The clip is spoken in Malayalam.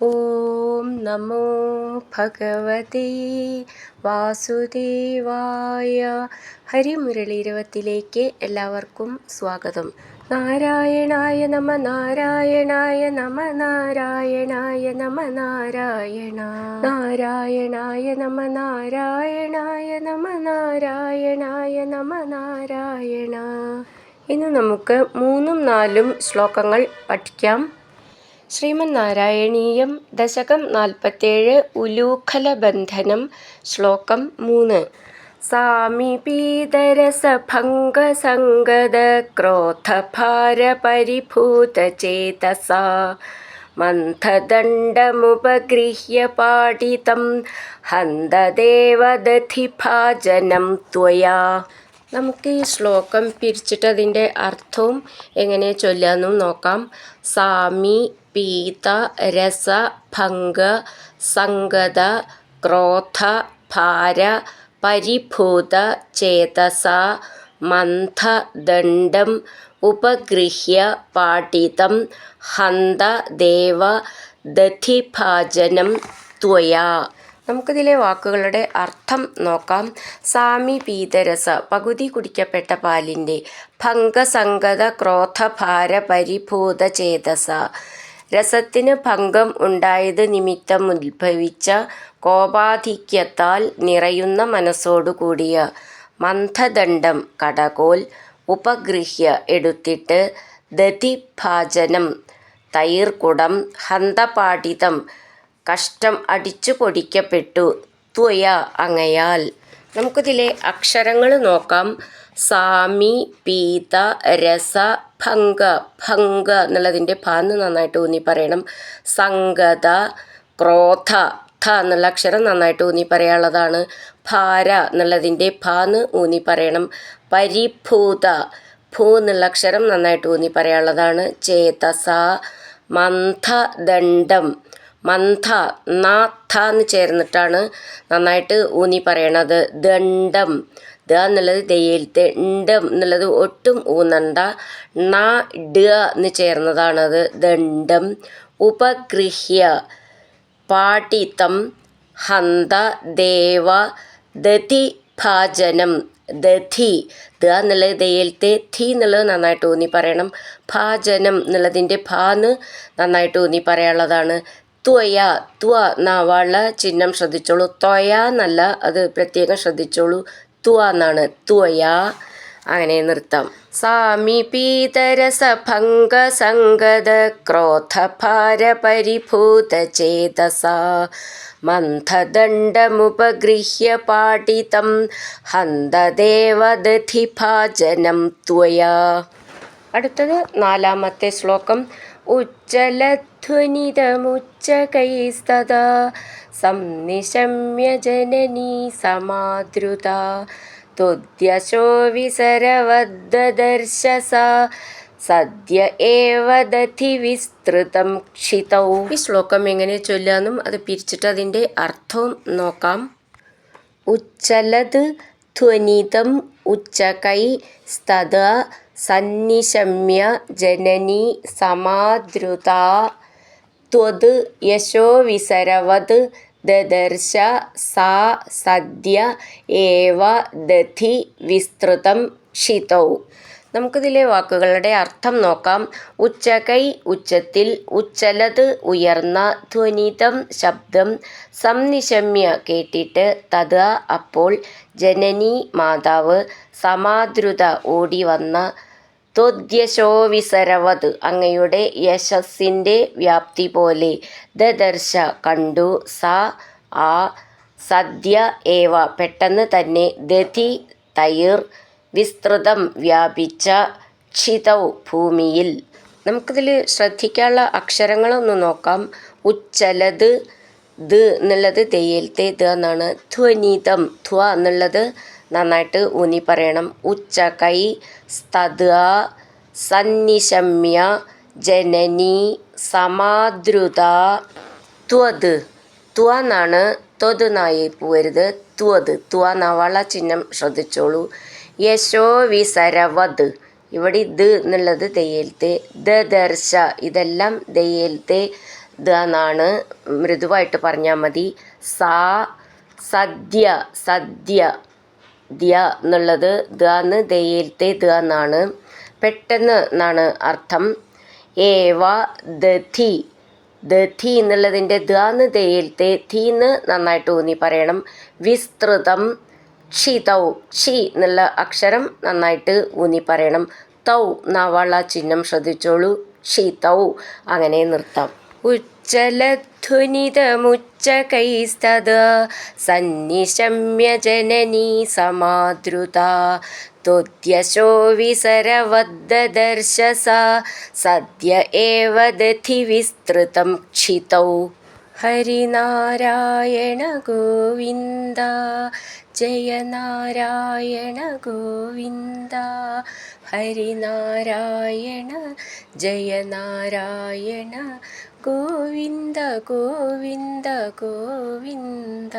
ഓം നമോ ഭഗവതേ വാസുദേവായ. ഹരിമുരളീരവത്തിലേക്ക് എല്ലാവർക്കും സ്വാഗതം. നാരായണായ നമ നാരായണായ നമ നാരായണായ നമ നാരായണ നാരായണായ നമ നാരായണായ നമ നാരായണായ നമ നാരായണ. ഇന്ന് നമുക്ക് 3ഉം 4ഉം ശ്ലോകങ്ങൾ പഠിക്കാം. ശ്രീമന്നാരായണീയം ദശകം 47 ഉലൂഖലബന്ധനം ശ്ലോകം 3. സാമീപീതരസഭംഗസംഗദക്രോധഭാരപരിഭൂതചേതസാ മന്ഥദണ്ഡമുപഗൃഹ്യ പാടിതം ഹന്തദേവദധിഭാജനം ത്വയാ. നമുക്ക് ഈ ശ്ലോകം പിരിച്ചിട്ട് അതിൻ്റെ അർത്ഥവും എങ്ങനെ ചൊല്ലാമെന്നും നോക്കാം. സാമി പീത രസ ഭംഗ സംഗത ക്രോധ ഭാര പരിഭൂത ചേതസ മന്ഥ ദണ്ഡം ഉപഗൃഹ്യ പാടിതം ഹന്ത ദേവ ദധിഭാജനം ത്വയാ. നമുക്കിതിലെ വാക്കുകളുടെ അർത്ഥം നോക്കാം. സാമി പീതരസ പകുതി കുടിക്കപ്പെട്ട പാലിൻ്റെ, ഭംഗസംഗത ക്രോധഭാര പരിഭൂത ചേതസ രസത്തിന് ഭംഗം ഉണ്ടായത് നിമിത്തം ഉദ്ഭവിച്ച കോപാധിക്യത്താൽ നിറയുന്ന മനസ്സോടുകൂടിയ, മന്ഥദണ്ഡം കടകോൽ, ഉപഗൃഹ്യ എടുത്തിട്ട്, ദധിഭാജനം തൈർകുടം, ഹന്തപാടിതം കഷ്ടം അടിച്ചു പൊടിക്കപ്പെട്ടു, ത്വയ അങ്ങയാൽ. നമുക്കിതിലെ അക്ഷരങ്ങൾ നോക്കാം. സാമി പീത രസ ഭംഗ, ഭംഗ എന്നുള്ളതിൻ്റെ ഭാന്ന് നന്നായിട്ട് ഊന്നി പറയണം. സംഗത ക്രോധ, ഥ എന്നുള്ള അക്ഷരം നന്നായിട്ട് ഊന്നി പറയാനുള്ളതാണ്. ഭാര എന്നുള്ളതിൻ്റെ ഭാന്ന് ഊന്നി പറയണം. പരിഭൂത, ഭൂ എന്നുള്ള അക്ഷരം നന്നായിട്ട് ഊന്നി പറയാനുള്ളതാണ്. ചേതസ മന്ഥ ദണ്ഡം, മന്ഥ നാ ഥ എന്ന് ചേർന്നിട്ടാണ് നന്നായിട്ട് ഊന്നി പറയണത്. ദണ്ഡം, ദ എന്നുള്ളത് ദയയിലത്തെ, ഡം എന്നുള്ളത് ഒട്ടും ഊന്നണ്ട, ണ ഡ എന്ന് ചേർന്നതാണത്. ദണ്ഡം ഉപഗൃഹ്യ പാടിതം ഹന്ത ദേവ ദധിഭാജനം, ദധി ദ എന്നുള്ളത് ദയയിലത്തെ, ധി എന്നുള്ളത് നന്നായിട്ട് ഊന്നി പറയണം. ഭാജനം എന്നുള്ളതിൻ്റെ ഭാന്ന് നന്നായിട്ട് ഊന്നി പറയാനുള്ളതാണ്. ത്വയ, ത്വ നാവാള ചിഹ്നം ശ്രദ്ധിച്ചോളൂ. ത്വയ എന്നല്ല, അത് പ്രത്യേകം ശ്രദ്ധിച്ചോളൂ. ത്വ എന്നാണ്. ത്വയ അങ്ങനെ നിർത്താം. സാമീപീതരസഭംഗസംഗത ക്രോധഭാര പരിഭൂത ചേതസാ മന്ഥദണ്ഡമുപഗൃഹ്യ പാടിതം ഹന്തദേവദധിഭാജനം ത്വയാ. അടുത്തത് 4ാമത്തെ ശ്ലോകം. ഉജ്ജലധ്വനിതമുച്ചകൈസ്തദാ സംനിശമ്യ ജനനീ സമാദൃത ത്വദ്യശോ വിസരവദ്ദദർശ സാ സദ്യ ഏവ ദധിവിസ്തൃതം ക്ഷിതൗ. ഈ ശ്ലോകം എങ്ങനെ ചൊല്ലാന്നും അത് പിരിച്ചിട്ട് അതിൻ്റെ അർത്ഥവും നോക്കാം. ഉജ്ജലത് ധ്വനിതം ഉച്ചകൈ സ്തദാ സന്നിശമ്യ ജനനീ സമാദൃത ത്വത് യശോ വിസരവത് ദദർശ സാ സദ്യ ഏവ ദധി വിസ്തൃതം ക്ഷിതൗ. നമുക്കിതിലെ വാക്കുകളുടെ അർത്ഥം നോക്കാം. ഉച്ചകൈ ഉച്ചത്തിൽ, ഉജ്ജലത് ഉയർന്ന, ധ്വനിതം ശബ്ദം, സംനിശമ്യ കേട്ടിട്ട്, തഥാ അപ്പോൾ, ജനനി മാതാവ്, സമാദൃത ഓടി വന്ന, ത്വദ്യശോ വിസരവത് അങ്ങയുടെ യശസ്സിൻ്റെ വ്യാപ്തി പോലെ, ദദർശ കണ്ടു, സ ആ, സദ്യ ഏവ പെട്ടെന്ന് തന്നെ, ദധി തൈർ, വിസ്തൃതം വ്യാപിച്ച, ക്ഷിതൗ ഭൂമിയിൽ. നമുക്കിതിൽ ശ്രദ്ധിക്കാനുള്ള അക്ഷരങ്ങളൊന്ന് നോക്കാം. ഉജ്ജലത്, ദ് എന്നുള്ളത് ദയയിലത്തെ ദ എന്നാണ്. ധ്വനിതം, ധ്വ എന്നുള്ളത് നന്നായിട്ട് ഊന്നി പറയണം. ഉച്ചകൈ സ്തദ സന്നിശമ്യ ജനനീ സമാദൃത ത്വത്, ത്വ എന്നാണ്, ത്വത് നായി പോവരുത്. ത്വത്, ത്വ നവള ചിഹ്നം ശ്രദ്ധിച്ചോളൂ. യശോ വിസരവത്, ഇവിടെ ദ് എന്നുള്ളത് ദയയിലത്തെ, ദദർശ ഇതെല്ലാം ദയയിലത്തെ, ദ എന്നാണ്, മൃദുവായിട്ട് പറഞ്ഞാൽ മതി. സാ സദ്യ, സദ്യ, ദ്യ എന്നുള്ളത് ദന്ന് ദയിലത്തെ ദ എന്നാണ്. പെട്ടെന്ന് എന്നാണ് അർത്ഥം. ഏവ ദധി, ദധി എന്നുള്ളതിൻ്റെ ദന്ന് ദയിലത്തെ തീന്ന് നന്നായിട്ട് ഊന്നി പറയണം. വിസ്തൃതം ക്ഷിതൗ, ക്ഷി എന്നുള്ള അക്ഷരം നന്നായിട്ട് ഊന്നി പറയണം. തൗ നവള ചിഹ്നം ശ്രദ്ധിച്ചോളൂ. ക്ഷിതൗ, അങ്ങനെ നിർത്താം. ഉജ്ജലധ്വനിതമുച്ചകൈസ്തദ സന്നിശമ്യ ജനനീ സമാദ്രുത ത്വദ്യശോ വിസരവദ്ദദർശ സാ സദ്യ ഏവ ദധി വിസ്തൃതം ക്ഷിതൗ. ഹരിനാരായണ ഗോവിന്ദ, ജയ നാരായണ ഗോവിന്ദ, ഹരിനാരായണ ജയ നാരായണ ഗോവിന്ദ ഗോവിന്ദ ഗോവിന്ദ.